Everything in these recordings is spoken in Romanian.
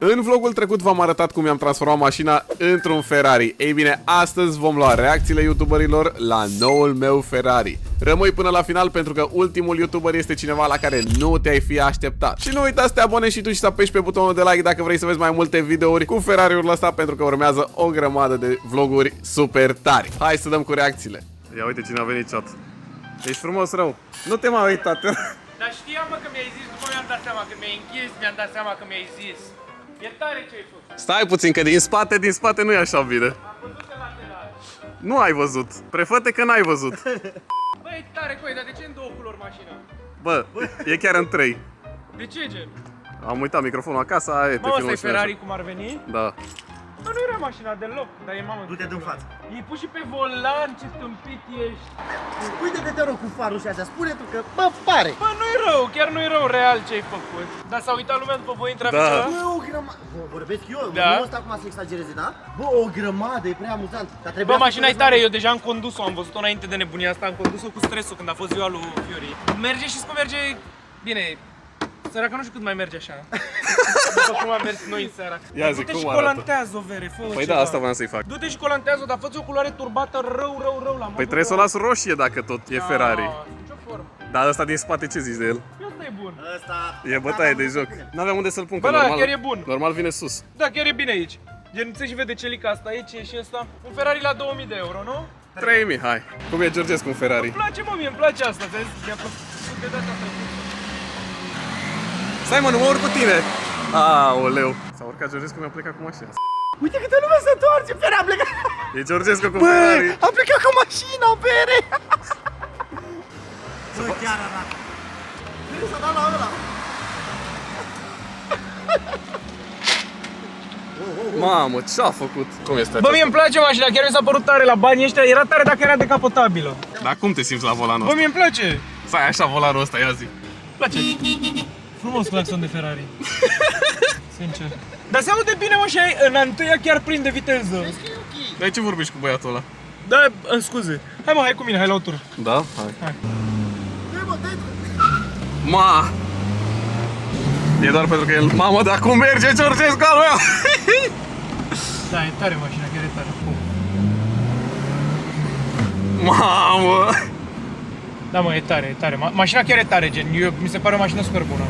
În vlogul trecut v-am arătat cum mi-am transformat mașina într-un Ferrari. Ei bine, astăzi vom lua reacțiile youtuberilor la noul meu Ferrari. Rămâi până la final pentru că ultimul youtuber este cineva la care nu te-ai fi așteptat. Și nu uita să te abonezi și tu și să apeși pe butonul de like dacă vrei să vezi mai multe videouri cu Ferrari-ul ăsta, pentru că urmează o grămadă de vloguri super tari. Hai să dăm cu reacțiile. Ia uite cine a venit, chat. Ești frumos rău. Nu te mai uitat. Dar știam, mă, că mi-ai zis, după mi-am dat seama că mi-ai închis, mi-am dat seama că mi-ai zis. E tare ce ai făcut. Stai puțin, că din spate nu e așa bine. Am văzut de lateral. Nu ai văzut. Prefă-te că n-ai văzut. Bă, e tare, coi, dar de ce în două culori mașina? Bă, e chiar în 3. De ce, gen? Am uitat microfonul acasă, aia e, te Mă, ăsta filmă e și noi Ferrari așa. cum ar veni? Da. Bă, nu era mașina deloc, dar e mamă. Du-te din față. E pus și pe volan, ce stâmpit ești. Uite-te, te rog, cu farul și astea. Spune tu că, bă, pare. Bă, nu-i rău, chiar nu-i rău real ce ai făcut. Dar s-a uitat lumea după voi în trafic. Da. Bă, o grămadă. Bă, vorbesc eu, Da. nu ăsta acum să exagereze, da? Bă, o grămadă, e prea amuzant. Dar Bă, trebuia să mașina e spuneți tare, mai- eu deja am condus-o, am văzut-o înainte de nebunia asta, am condus-o cu stresul când a fost ziua lui Fiori. Merge și cum merge, bine, săraca nu știu cât mai merge așa. După cum am mers noi în seara. Ia zi, Du-te cum și arată? colantează-o, vere, fă-o Păi ceva. da, asta voiam să-i fac. Du-te și colantează-o, dar fă-ți o culoare turbată rău la modul. Păi trebuie să o las roșie dacă tot e Ferrari. Nicio formă. Dar ăsta din spate ce zici de el? Asta e bun. Ăsta... E bătaie de joc. N-aveam unde să-l pun, că Bă, da, normal, chiar e bun. normal vine sus. Da, chiar e bine aici. Gen, ți și vede celica asta aici e și ăsta. Un Ferrari la 2000 de euro, nu? 3000, hai. Cum e Georgescu un Ferrari? Îmi place, mă, mie îmi place asta, vezi? Mi-a plăcut de data trecută. Stai mă, nu mă urc cu tine! Aoleu. S-a urcat Georgescu, mi-a plecat cu mașina. Uite câtă lume se întoarce, bere, am plecat. E Georgescu cu Bă, Ferrari. am plecat cu mașina, bere. Bă, chiar arată. Bine, s-a dat la ăla. Mamă, ce-a făcut? Cum este Bă, mie îmi place mașina, chiar mi s-a părut tare la banii ăștia, era tare dacă era decapotabilă. Dar cum te simți la volanul Bă, ăsta? mie îmi place. Stai așa volanul ăsta, ia zi. Place. Frumos claxon de Ferrari. Sincer. Dar se aude bine, mă, și în întâia chiar prinde viteză. Dar ce vorbești cu băiatul ăla? Da, scuze. Hai, mă, hai cu mine, hai la o tură. Da? Hai. Hai. Dă-i, mă, dă-i. Ma! E doar pentru că el... Mamă, dar cum merge Georgescu al meu? Da, e tare mașina, chiar e tare. Mamă! Da, mă, e tare, e tare. Mașina chiar e tare, gen. Mi se pare o mașină super bună.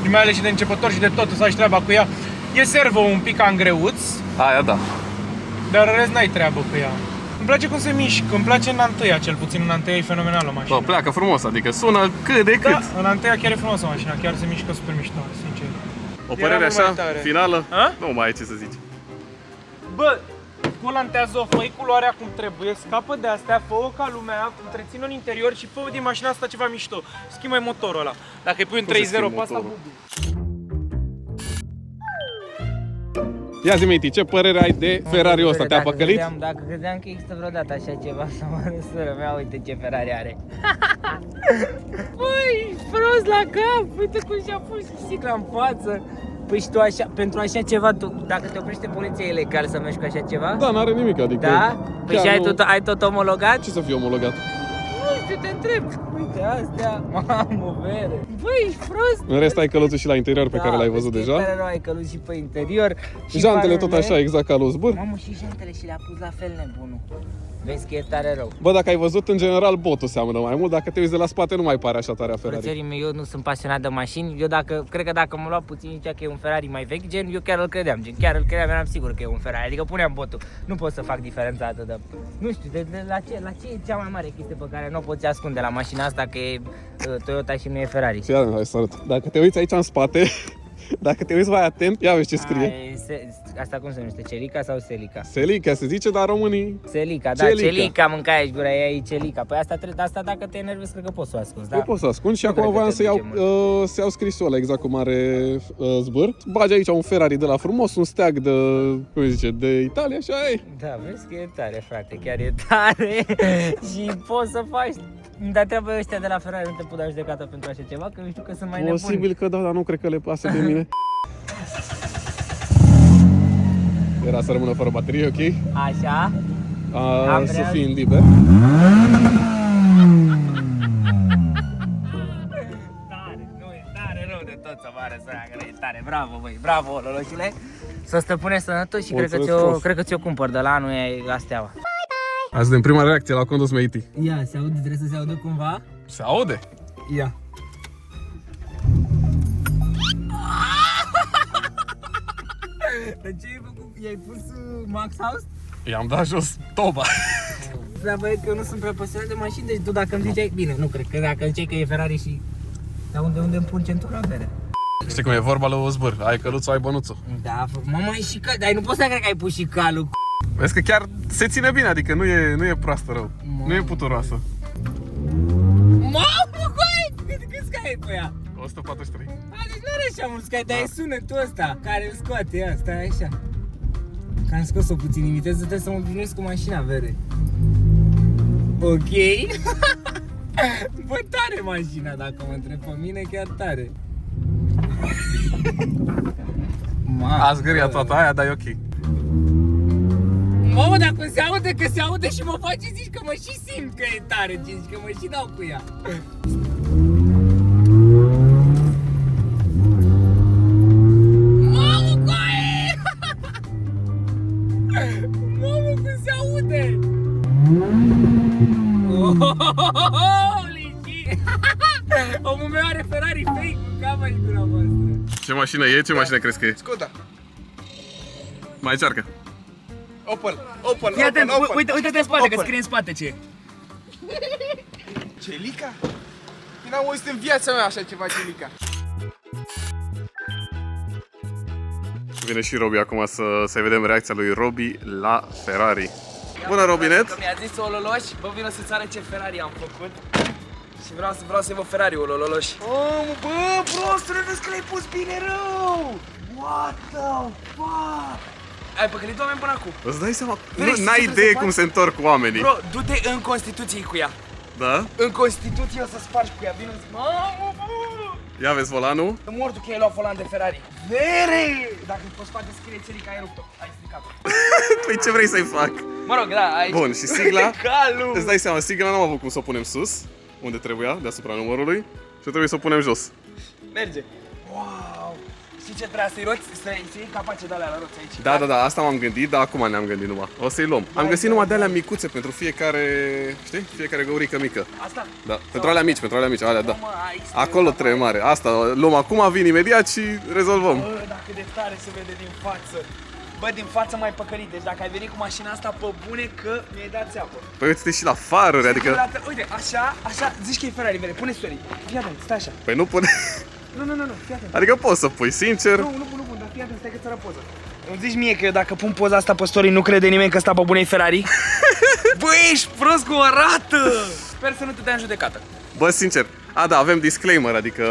Și mai ales și de începător și de tot, să faci treaba cu ea. E servo un pic angreuț, Aia da. dar în rest n-ai treabă cu ea. Îmi place cum se mișcă, îmi place în antâia, cel puțin în antâia e fenomenală mașina. Bă, pleacă frumos, adică sună cât de cât. Da, în antâia chiar e frumoasă mașina, chiar se mișcă super mișto, sincer. O părere Era mult mai așa, tare. finală, A? nu mai ai ce să zici. Bă, colantează-o, fă-i culoarea cum trebuie, scapă de astea, fă-o ca lumea, întreține-o în interior și fă din mașina asta ceva mișto. Schimbă motorul ăla. Dacă îi pui un Cum se 3.0 schimbă pe asta, motorul? bubu. Ia zi, Miti, ce părere ai de Ferrari-ul ăsta? Te-a păcălit? Dacă credeam că există vreodată așa ceva, să mă răsură mea, uite ce Ferrari are. Băi, prost la cap, uite cum și-a pus sticla în față. Păi și tu așa, pentru așa ceva, tu, dacă te oprește poliția, e legal să mergi cu așa ceva? Da, n-are nimic, adică... Da? Păi chiar și nu- ai tot omologat? Ce să fie omologat? Nu știu, te întreb. Uite astea, mamă, vere. Băi, ești prost. În rest ai căluțul și la interior pe Da, care l-ai vezi văzut că e deja. tare rău, ai călut și pe interior. Și Jantele tot farurile. așa, exact ca lui Zbâr. Mamă, și jantele și le-a pus la fel nebunul. Vezi că e tare rău. Bă, dacă ai văzut, în general, botul seamănă mai mult. Dacă te uiți de la spate, nu mai pare așa tare a Ferrari. Frățiorii mei, eu nu sunt pasionat de mașini. Eu cred că dacă mă lua puțin zicea că e un Ferrari mai vechi, gen, eu chiar îl credeam. Gen, chiar îl credeam, eram sigur că e un Ferrari. Adică puneam botul. Nu pot să fac diferența atât de... Nu știu, la ce e cea mai mare chestie pe care nu o poți ascunde la mașina asta, că e Toyota și nu e Ferrari? Fii atent, hai să arăt. Dacă te uiți aici în spate, dacă te uiți mai atent, ia vezi ce scrie. Asta cum se numește? Celica sau Celica? Celica se zice, dar românii... Celica, da, Celica. Celica, mâncai gura, ea e Celica. Păi asta dacă te enervezi, cred că poți să o ascunzi, da? Nu pot să ascund și Nu acum cred că voiam te să iau, duce să iau scrisul ăla exact cum are Zbâr. Bagi aici un Ferrari de la frumos, un steag de, cum zice, de Italia și aia e. Da, vezi că e tare, frate, chiar e tare și poți să faci. Dar treaba ăștia de la Ferrari nu te pot da judecată pentru așa ceva, că eu știu că sunt mai nebuni. Posibil că da, dar nu cred că le pasă de mine. Era să rămână fără baterie, ok? Așa? Să fii în liber. Tare, nu e tare rău de tot să mă arăt, că e tare. tare, bravo, băi, bravo, loloșule. Să stăpâne sănătos și cred că ți-o cumpăr de la anul e la Steaua. Azi din prima reacție la condus Meiti. Ia, se aude, trebuie să se audă cumva? Se aude? Ia. De ce ai făcut? I-ai pus Max House? I-am dat jos toba. Da, băi, că eu nu sunt prea pasionat de mașini, deci tu dacă îmi ziceai... Bine, nu cred că dacă îmi ziceai că e Ferrari și... Dar unde îmi pun centura, vere? Știi cum e vorba lui Ozbâr, ai căluțul, ai bănuțul. Da, mama, ai și cal... Dar nu poți să cred că ai pus și calul. Vezi că chiar se ține bine, adică nu e proastă rău. Nu e puturoasă. Mamă, băi! Cât scai pe ea? 143. Deci nu are așa mult scai, dar e sunetul ăsta care îl scoate, ia, stai așa. Că am scos-o puțin, imitez, trebuie să mă obișnuiesc cu mașina, vere. Ok. Bă, tare mașina, dacă mă întreb pe mine, chiar tare. A zgâria toată aia, dar e ok. Mamă, dar cum se aude, că se aude și mă face, zici că mă și simt că e tare, zici că mă și dau cu ea. Mamă, coaie! Mamă, cum se aude! Holy shit! Omul meu are Ferrari fake cu cama și gura voastră. Ce mașină e? Ce mașină crezi că e? Skoda. Mai încearcă. Opel. Fii atent, uite-te în spate, că scrie în spate ce e. Celica? Eu n-am auzit în viața mea așa ceva, Celica. Vine și Robi acum să vedem reacția lui Robi la Ferrari. Bună, Robinet! Că mi-a zis Ololoș, bă, vină să-ți arăt ce Ferrari am făcut. Și vreau să-i văd Ferrari, Ololoș. Bă, prostule, vezi că l-ai pus bine rău! What the fuck? Ai păcălit oameni până acum. Îți dai seama? Vrei să N-ai știi ce idee să cum faci? se întorc oamenii. Bro, du-te în Constituție cu ea. Da? În Constituție o să spargi cu ea, vină zic, mamă, bă! Ia vezi volanul? În mortul că ai luat volan de Ferrari. Vere! Dacă îți poți face scrie Celica, ai rupt-o, ai stricat-o. Păi ce vrei să-i fac? Mă rog, da, aici. Bun, și sigla? Calul! Îți dai seama, sigla n-am avut cum să o punem sus, unde trebuia, deasupra numărului, și trebuie să o punem jos. Merge. Wow! Știi ce trebuia să-i roți? Să-i iei capace de alea la roți aici. Da, asta m-am gândit, dar acum ne-am gândit numai. O să-i luăm. Am găsit numai de alea micuțe pentru fiecare, știi? Fiecare găurică mică. Asta? Da, pentru alea mici, alea, da. Mă, aici Acolo trebuie mare. Asta luăm acum, vin imediat și rezolvăm. Bă, dacă de tare se vede din față. Bă, din față mai păcălit. Deci dacă ai venit cu mașina asta pe bune că mi-ai dat țeapă. Păi uite-te și la faruri, adică... Uite, așa, zici că e Ferrari, vede, pune story. Fii atent, stai așa. Păi nu pune... Nu, fii atent. Adică poți să pui, sincer. Nu, dar fii atent, stai că ți arăt poză. Îmi zici mie că eu dacă pun poza asta pe story nu crede nimeni că sta pe bune Ferrari? Bă, ești prost cu o rată! Sper să nu te dea în judecată. Bă, sincer. Da, avem disclaimer, adică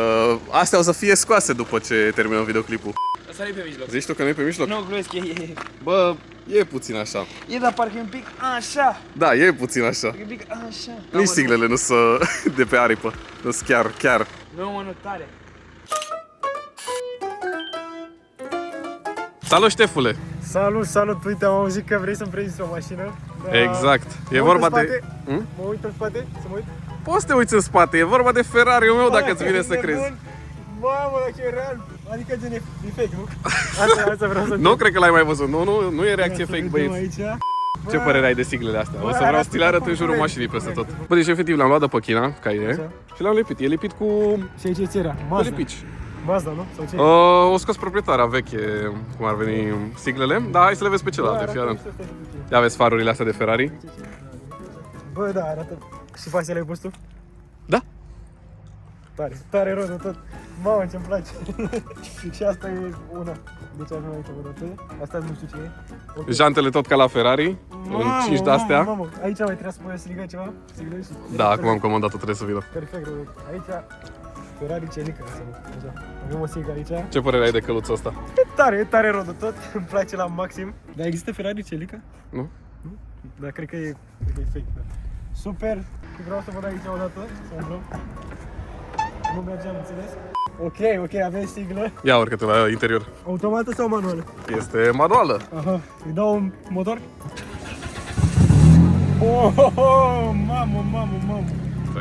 astea o să fie scoase după ce terminăm videoclipul. Ăsta e pe mijloc. Zici tu că nu e pe mijloc? Nu, glumesc, e. Bă, e puțin așa. E, dar parcă e un pic așa. Da, e puțin așa. E un pic așa. Nici siglele nu sunt de pe aripă. Nu sunt chiar. Nu, mă, nu, tare. Salut, ștefule! Salut, uite, am auzit că vrei să-mi prezinți o mașină. Exact. E Mă vorba uit în de... spate? Mă uit în spate? Să mă uit? Poți să te uiți în spate, e vorba de Ferrari-ul meu dacă îți vine să crezi. Mamă, dacă e real, adică gen e fake, nu? Asta vreau să Nu cred că l-ai mai văzut, nu e reacție fake, băieți. Aici. Ce părere ai de siglele astea? O să vreau să ți le arăt în jurul mașinii peste tot. Bă, deci efectiv l-am luat de pe China, ca e, și l-am lipit. E lipit cu Și aici e țerea, Mazda. lipici. Mazda, nu? Sau ce? O scos proprietarea veche, cum ar veni siglele, dar hai să le vezi pe celelalte, fii atent. Ia vezi farurile astea de Ferrari? Bă, da, arată. Și pe astea le-ai pus tu? Da. Tare rodă tot. Mamă, ce-mi place. Și asta e una. Deci avem aici o dată. Asta nu știu ce e. Okay. Jantele tot ca la Ferrari, în 5 de-astea. Mamă, aici mai trebuie să pui strigă ceva? Strigă și... Da, acum am comandat-o, trebuie să vină. Perfect, rodă. Aici Ferrari Celica, așa. Avem o sigă aici. Ce părere ai de căluțul ăsta? E tare rodă tot. Îmi place la maxim. Dar există Ferrari Celica? Nu? Dar cred că e fake. Da. Super. Vreau să văd aici o dată, să umblăm. Nu mergeam, înțeles? Ok, avem siglă. Ia urcă-te la interior. Automată sau manuală? Este manuală. Aha, îi dau un motor? Mamă.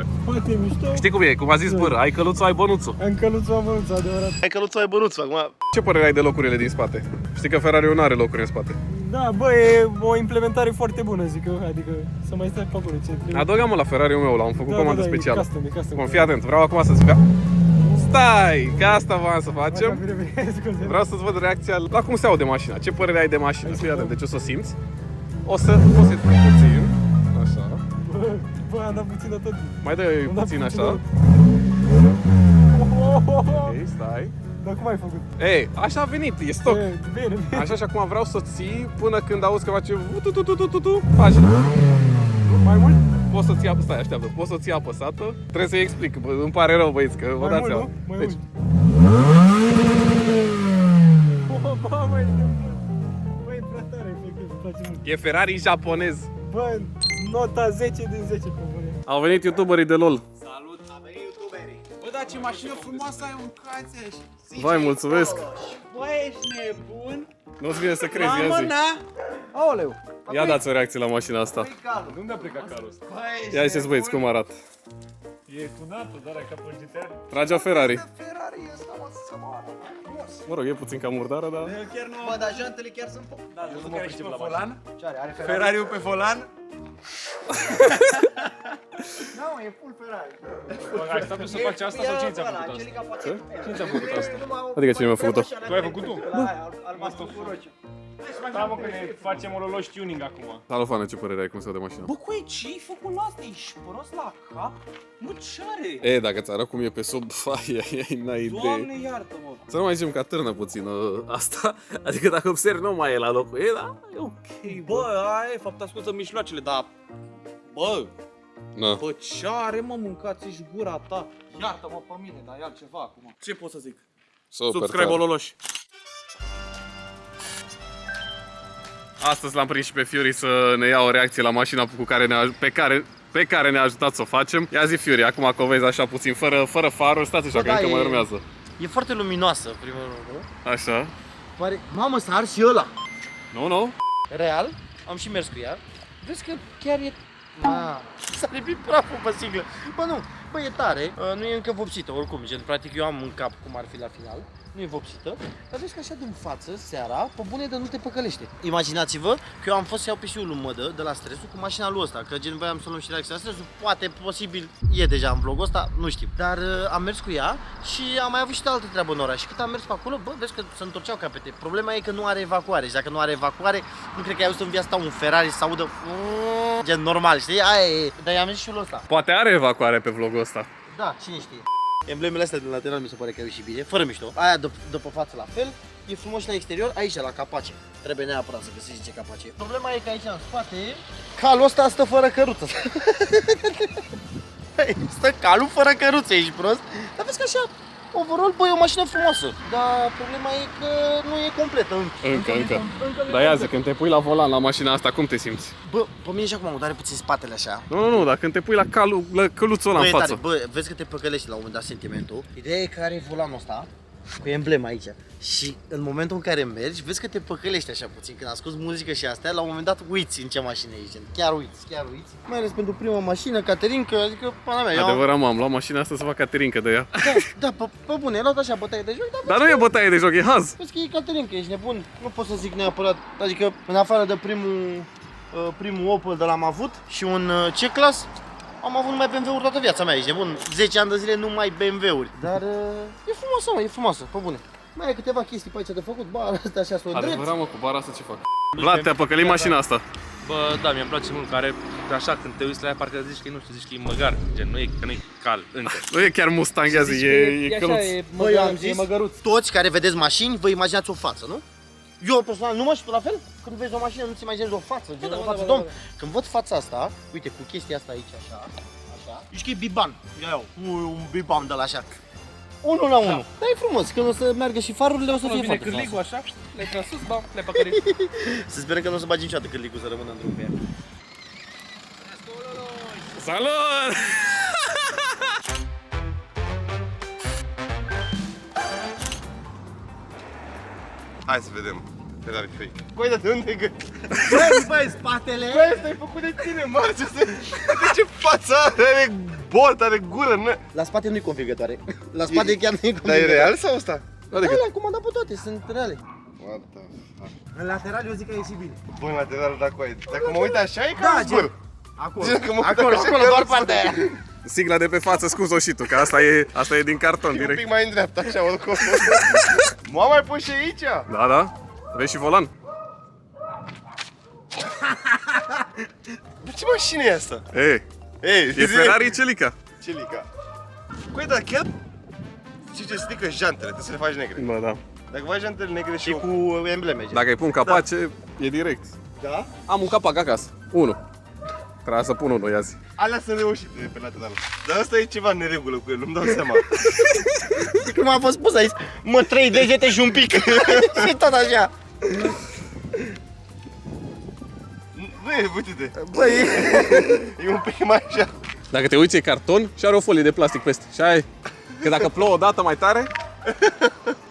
tare. Foarte mișto. Știi cum e? Cum a zis Bără, ai căluțul, ai bănuțul. Am căluțul, am bănuțul, adevărat. Ai căluțul, ai bănuțul. Acum, ce părere ai de locurile din spate? Știi că Ferrari-ul nu are locuri în spate. Da, bă, e o implementare foarte bună, zic eu, adică să mai stai pe acolo ce trebuie. Adăugam la Ferrari-ul meu, l-am făcut comandă e specială. custom. Bun, fii atent, vreau acum să-ți vrea. Stai, că asta v-am să facem. Vreau să-ți văd reacția la cum se aude mașina. Ce părere ai de mașină? Fii atent, deci o să o simți. O să puțin. Așa. Bă, am dat puțin de tot. Mai dă puțin așa. Ok, stai. Dar cum ai făcut? Ei, așa a venit, e stoc. Bine. Așa și acum vreau să o ții până când auzi că face faci. Mai mult? Poți să ții apă, stai, așteaptă. Poți să ții apăsată. Trebuie să-i explic, îmi pare rău, băieți, că vă dați seama. Mai Deci, mult. Mamă, e băi, prea tare, efectiv, îmi place mult. e Ferrari japonez. Bă, nota 10 din 10 pe bune. Au venit youtuberii de LOL. Bă, dar ce mașină frumoasă ai, un cațe și... Vai, mulțumesc. Bă, ești nebun? Nu-ți vine să crezi, ia Mamă, zi. na? Aoleu. Ia dați o reacție la mașina asta. Unde a plecat Carlos? Bă, ești Ia ziceți, băieți, cum arată. E tunată, dar ai capul GTR. Tragea Ferrari. Ferrari ăsta, mă, să moară. Mă rog, e puțin cam murdară, dar... Bă, dar jantele chiar sunt... Da, nu care știu la volan. Ce are? Are Ferrari? Ferrari-ul pe volan. Nu, e full Ferrari. Ai stat să faci asta sau cine ți-a făcut asta? Cine ți-a făcut asta? Adică cine mi-a făcut-o? Tu ai făcut-o? Albastru cu roșu. Da, mă, că ne facem o loloși tuning acum. Salut, Fane, ce părere ai cum se aude mașina? Bă, cu ce-ai făcut la asta? Ești prost la cap? Mă, ce are? E, dacă ți arăt cum e pe sub, n-ai idee. Doamne, iartă-mă. Să nu mai zicem că atârnă puțin asta. Adică dacă observi, nu mai e la locul ei, dar e ok. Bă, aia e fapt ascultă mișloacele, dar... Bă, Na. bă, ce are, mă, mâncați-și gura ta? Iartă-mă pe mine, dar e altceva acum. Ce pot să zic? Super Subscribe, tare. ololoși. Astăzi l-am prins și pe Fury să ne ia o reacție la mașina pe care ne-a ajutat să o facem. Ia zi, Fury, acum că o vezi așa puțin, fără faruri, stați așa, Bă, că da, încă mai e- urmează. E foarte luminoasă, primul lucru. Așa. Pare... Mamă, s-a ars și ăla. Nu? Real, am și mers cu ea. Vezi că chiar e... S-a lipit praful pe siglă. Bă, nu, bă, e tare. Nu e încă vopsită, oricum, gen, practic eu am în cap cum ar fi la final. Nu e vopsită, dar vezi că așa din față, seara, pe bune de nu te păcălește. Imaginați-vă că eu am fost să iau pe și lui mădă de la Stresul cu mașina lui ăsta, că gen voiam să luăm și reacția la Stresul, poate, posibil, e deja în vlogul ăsta, nu știu. Dar am mers cu ea și am mai avut și de altă treabă în oraș. Și cât am mers pe acolo, bă, vezi că se întorceau capete. Problema e că nu are evacuare și dacă nu are evacuare, nu cred că ai auzit în viața ta un Ferrari să audă gen normal, știi? Aia e. Dar i-am zis și lui ăsta. Poate are evacuare pe vlogul ăsta. Da, cine știe. Emblemele astea din lateral mi se pare că au ieșit bine, fără mișto. Aia de pe față la fel, e frumos și la exterior, aici la capace. Trebuie neapărat să găsești ce capace. Problema e că aici în spate, calul ăsta stă fără căruță. Stă calul fără căruță, ești prost? Dar vezi că așa, overall, bă, e o mașină frumoasă. Dar problema e că nu e completă încă. Încă. nu e Dar ia zi, completă. când te pui la volan la mașina asta, cum te simți? Bă, pe mine și acum mă doare puțin spatele așa. Nu, dar când te pui la căluțul ăla Bă, în e tare. față. Bă, vezi că te păcălești la un moment dat sentimentul. Ideea e că are volanul ăsta cu emblema aici. Și în momentul în care mergi, vezi că te păcălești așa puțin. Când asculti muzică și astea, la un moment dat uiți în ce mașină ești. Chiar uiți. Mai ales pentru prima mașină, Caterinca, adică pana mea. Adevărat, m-am luat mașina asta să fac caterincă de ea. Da, pe bune, ai luat așa bătaie de joc, Dar nu e bătaie de joc, e haz. vezi că e Caterinca, ești nebun. Nu pot să zic neapărat, adică în afară de primul Opel de l-am avut și un C-Class, am avut numai BMW-uri toată viața mea, ești nebun. 10 ani de zile numai BMW-uri. Dar e frumoasă, mă, e frumoasă, pe bune. Mai e câteva chestii pe aici de făcut, bara asta așa s-o drept. Adevărat, mă, cu bara asta ce fac? Vlad, te-a păcălit mașina asta. Bă, da, mi-mi place mult care așa când te uiți la ea parcă zici că nu știu, zici că e măgar, gen, că nu e cal încă. Nu e chiar Mustang, ia zi, e căluț. Bă, eu am zis, toți care vedeți mașini, vă imaginați o față, nu? Eu personal nu mă știu la fel, când vezi o mașină nu-ți imaginezi o față, gen o față, domn. Când văd fața asta, uite, cu chestia asta aici, așa, zici că e biban, ia eu, un biban de la așa. 1 la 1. Da. Dar e frumos, când o să meargă și farurile o să fie Vine foarte cârligul frumoasă. așa, le-ai tras sus, bam, le-ai păcărit. Să sperăm că nu o să bagi niciodată cârligul să rămână în drum pe ea. Salut! Hai să vedem Ferrari fake. Băi, dar de unde e gând? Băi, spatele. Băi, ăsta e făcut de tine, Marce, de ce față are? Are bot, are gură, nu? La spate nu-i convingătoare. La spate chiar nu-i Dar e convingătoare. real sau ăsta? Da, le-am comandat pe toate, sunt reale. What the fuck? În lateral eu zic că e și bine. Bun, lateralul dacă ai. Dacă mă uit așa, e Da, ca zbur. Acolo. Acolo, Doar partea aia. Sigla de pe față, scuz-o și tu, că asta e din carton E un direct. pic mai în dreapta, așa, oricum. M-am mai pus și aici? Da, da. Vezi și volan? De ce mașină e asta? Ei, Ei, e Ferrari Celica. Celica. Băi, dar chiar... Știi ce strică jantele, trebuie să le faci negre. Bă, da. Dacă faci jantele negre și Și cu embleme. Dacă îi pun capace, e direct. Da? Am un capac acasă. 1. Trebuie să pun unul azi. Alea sunt reușite pe lateral. Dar asta e ceva în neregulă cu el, nu-mi dau seama. Cum a fost pus aici? Mă, 3 degete și un pic. Și tot așa. Nu e, uite-te. Băi, E un pic mai așa. Dacă te uiți, e carton și are o folie de plastic peste. Și aia e. Că dacă plouă o dată mai tare,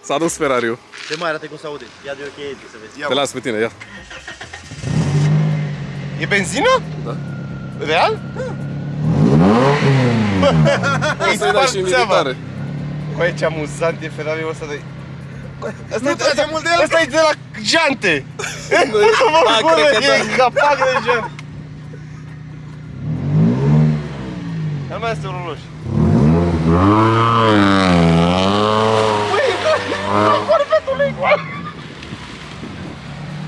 s-a dus Ferrariul. de mai arată cum se aude. Ia de ok, să vezi. Te las pe tine, ia. E benzină? Da. Real? Hai să-i dai și în militare. Băi, ce amuzant e Ferrariul ăsta de... Nu trage mult de el. Ăsta e de la jante! cred că E capac de jante! Dar mai este un roloș.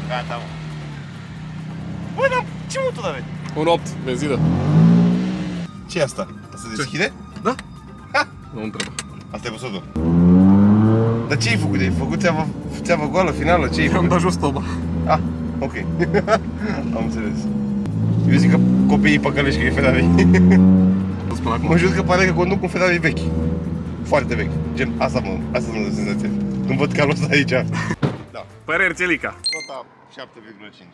Gata, mă. Băi, dar ce motor are? Un 8, benzină. Ce e asta? Asta se deschide? Da? Nu întreb. Asta e busotul. Dar ce ai făcut? Ai făcut țeavă goală, finală? Ce ai Am făcut? dat jos toba. Ah, ok. Am înțeles. Eu zic că copiii păcălești că e Ferrari. Nu spun acum. Mă jur că pare că conduc un Ferrari vechi. Foarte vechi. Gen, asta mă dă senzație. Când văd calul ăsta aici. Da. Păreri Celica. Nota 7,5.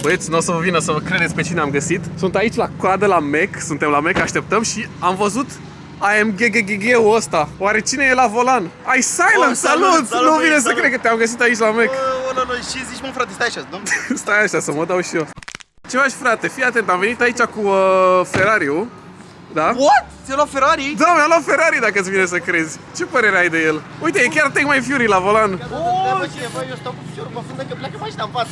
Băieți, nu o să vă vină să vă credeți pe cine am găsit. Sunt aici la coadă la Mac, suntem la Mac, așteptăm și am văzut AMG-ul ăsta. Oare cine e la volan? Ai Silent, salut! Nu vine să cred că te-am găsit aici la Mac. Ce zici, mă, frate, stai așa, domn. Stai așa, să mă dau și eu. Ce faci, frate? Fii atent, am venit aici cu Ferrariul. Da? What? Ți-a luat Ferrari? Da, mi-a luat Ferrari, dacă îți vine să crezi. Ce părere ai de el? Uite, e chiar Take My Fury la volan. Bă, cineva, eu stau cu piciorul, mă fundă că pleacă mașina în față.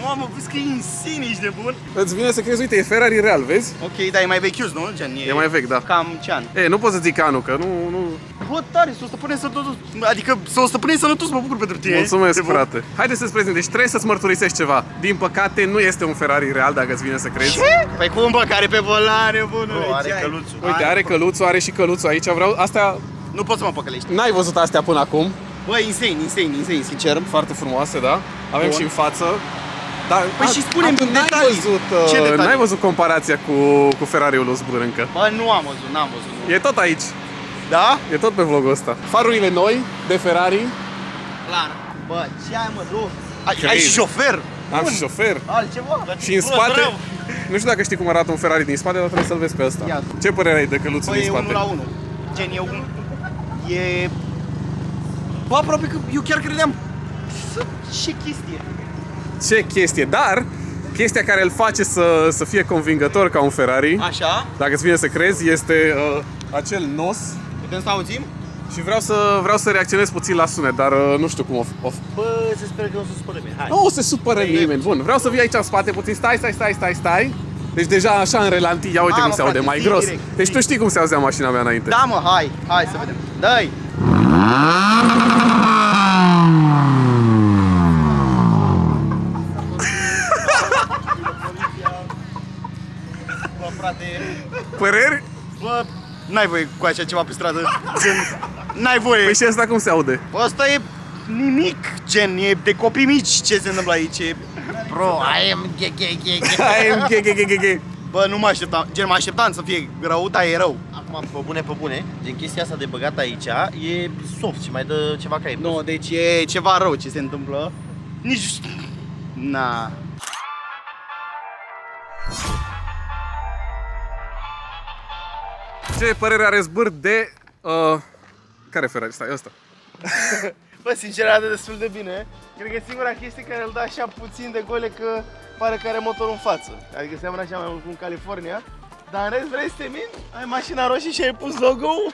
Mamă, vezi că e insane, ești nebun? Îți vine să crezi, uite, e Ferrari real, vezi? Ok, dar e mai vechius, nu? Gen, E mai vechi, da. Cam ce an? E, nu poți să zic anul, că nu... Bă, tare, să o stăpâne sănătos. Adică să o stăpâne sănătos, mă bucur pentru tine. Mulțumesc, frate. Haideți să-ți prezint. Deci trebuie să-ți mărturisești ceva. Din păcate, nu este un Ferrari real, dacă îți vine să crezi. Ce? Păi cum, bă, care pe volare, bunule? Bă, are căluțul. Uite, are căluțul, are și căluțul aici. Vreau... Astea... Nu poți să mă păcălești. N-ai văzut astea până acum. Bă, insane, sincer. Foarte frumoase, da? Avem Bun. și în față. Dar, Păi și spune-mi n-ai detalii. văzut, Ce detalii? n-ai văzut comparația cu Ferrariul lui Zbur încă. Bă, nu am văzut, n-am văzut. Nu. E tot aici. Da? E tot pe vlogul ăsta. Farurile noi de Ferrari. Clar. Bă, ce ai, mă, du? Ai Crazy. și șofer? Am și șofer. Altceva? Și în spate, nu știu dacă știi cum arată un Ferrari din spate, dar trebuie să-l vezi pe ăsta. Ia. Ce părere ai de căluțul Bă, din e spate? 1 la 1. Gen, e un... E... Bă, aproape că eu chiar credeam... Ce chestie? Ce chestie, dar chestia care îl face să fie convingător ca un Ferrari, Așa? dacă îți vine să crezi, este acel nos. Putem să auzim? Și vreau să reacționez puțin la sunet, dar nu știu cum Bă, se speră că nu se supără bine. Hai. Nu o să supere nimeni. Bun, vreau să vii aici în spate puțin. Stai. Deci deja așa în relanti, ia uite Mamă, cum se aude frate, mai zi gros. direct, Deci zi. tu știi cum se auzea mașina mea înainte. Da, mă, hai să vedem. Dă-i! Bă, frate, Păreri? bă, n-ai voie cu așa ceva pe stradă. Gen, n-ai voie. Păi și asta cum se aude? Bă, ăsta e nimic, gen, e de copii mici ce se întâmplă aici. E... Bro, I am Ai, Bă, nu mă așteptam, gen, mă așteptam să fie rău, dar e rău. Acum, pe bune, gen chestia asta de băgat aici e soft și mai dă ceva ca e. Nu, deci e ceva rău ce se întâmplă. Nici... Na. Ce părere are Zbâr de... care Ferrari? Stai, ăsta. Bă, sincer, arată destul de bine. Cred că e singura chestie care îl dă așa puțin de gole că pare că are motorul în față. Adică seamănă așa mai mult cu în California. Dar în rest, vrei să te mint? Ai mașina roșie și ai pus logo-ul?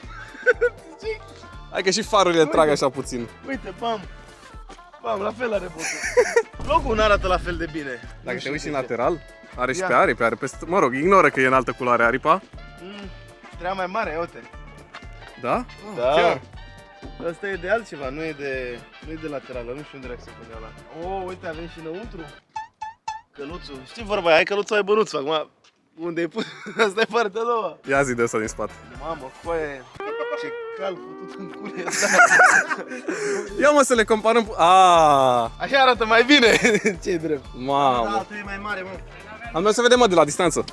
Hai că și farurile trag așa puțin. Uite, bam! Bam, la fel are botul. Logo-ul nu arată la fel de bine. Dacă te uiți în lateral, are și pe aripi, are peste... Mă rog, ignoră că e în altă culoare aripa. Treaba mai mare, uite. Da? Da. Chiar. Asta e de altceva, nu e de laterală, nu știu unde era să pune ăla. Oh, uite, avem și înăuntru. Căluțul. Știi vorba aia, ai căluțul, ai bănuțul. Acum, unde e pus? Asta e partea a doua. Ia zi de asta din spate. Mamă, coaie, ce cal putut în curie asta. Ia mă să le comparăm. Aaaa. Așa arată mai bine. Ce-i drept? Mamă. tu e mai mare, mă. Am mers să vedem, mă, de la distanță.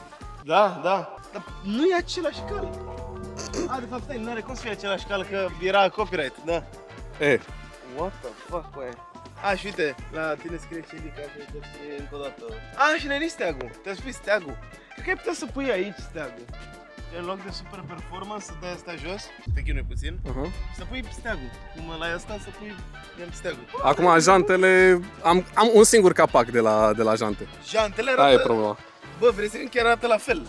Da, da. Dar nu e același cal. A, de fapt, stai, nu are cum să fie același cal, că era copyright, da. E, What the fuck, coaie? A, și uite, la tine scrie ce indică, că te scrie încă o dată. A, și n-ai steagul. Te-a spus steagul. Cred că ai putea să pui aici steagul. În loc de super performance, să dai asta jos, te chinui puțin, și să pui steagul. Cum la asta, să pui steagul. acum jantele... Am un singur capac de la jante. Jantele Aia e arată... problema. Bă, vrei să chiar arată la fel.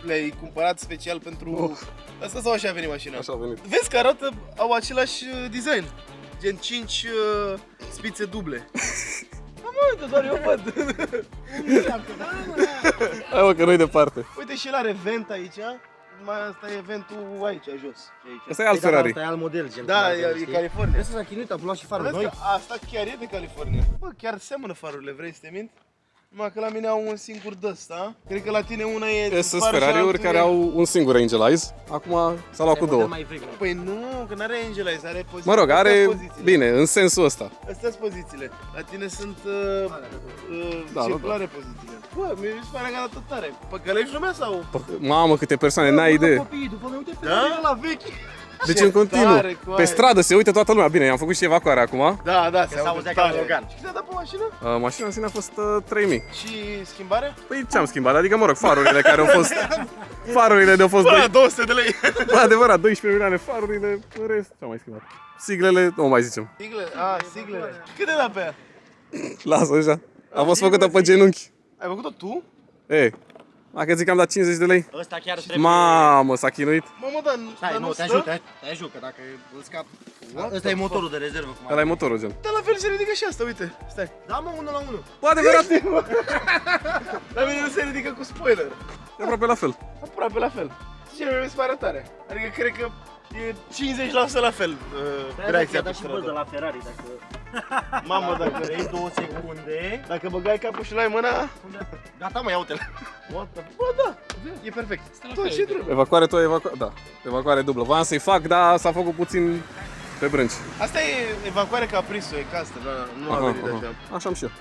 Le-ai cumpărat special pentru... Asta sau așa a venit mașina? Așa a venit. Vezi că arată, au același design. Gen 5 spițe duble. Am uite, doar eu văd. Hai mă, că nu-i departe. Uite și el are vent aici. Mai asta e ventul aici, jos. Aici. Asta e alt Ferrari. Asta e alt model, gen. Da, e California. Vezi să s-a chinuit, a luat și farul Vezi noi. că asta chiar e de California. Bă, chiar seamănă farurile, vrei să te mint? Numai că la mine au un singur de-ăsta. Cred că la tine una e... Sunt farul și Ferrari-uri altul care e- au un singur Angel Eyes. Acum s-a luat cu două. Mai vechi, mă. Păi nu, că n-are Angel Eyes, are poziții. Mă rog, are... Astea-s pozițiile. Bine, în sensul ăsta. Astea sunt pozițiile. La tine sunt Da, circulare pozițiile. Bă, mi se pare că arată tare. Pe călești lumea sau? Mamă, câte persoane, n-ai idee. Copiii, după noi, uite pe Da? la vechi. Deci Ce în continuu. tare, coaie. Pe stradă se uită toată lumea. Bine, i-am făcut și evacuare acum. Da, da, se auzea ca la Logan. Și cât a dat pe mașină? Mașina în sine a fost 3000. Și schimbare? Păi ce am schimbat? Adică, mă rog, farurile care au fost... Farurile de-au fost... Bă, 200 de lei. Bă, adevărat, 12 milioane farurile, în rest, ce-am mai schimbat? Siglele, nu mai zicem. Siglele. Cât de da pe ea? Lasă așa. A fost făcută pe genunchi. Ai făcut-o tu? E, dacă zic că am dat 50 de lei. Ăsta chiar trebuie... Mamă, s-a chinuit. Mamă, dar Stai, dar nu, te stă? ajut, te ajut, că dacă îl scap... Ăsta e motorul de rezervă, cum Ăla e motorul, gen. Dar la fel se ridică și asta, uite. Stai. Da, mă, 1 la 1. Bă, adevărat, La mine nu se ridică cu spoiler. e aproape la fel. Aproape la fel. Ce mi se pare tare. Adică cred că e 50% la fel reacția pe dat și băză stradă. la Ferrari, dacă... Mamă, dacă vrei 2 secunde... Dacă băgai capul și luai mâna, Gata, mă, ia uite-l. what the... Bă, da, e perfect. Tot ce trebuie. Evacuare, da. Evacuare dublă. Voiam să-i fac, dar s-a făcut puțin pe brânci. Asta e evacuare capriso, e castă, nu a venit de așa. Așa am și eu.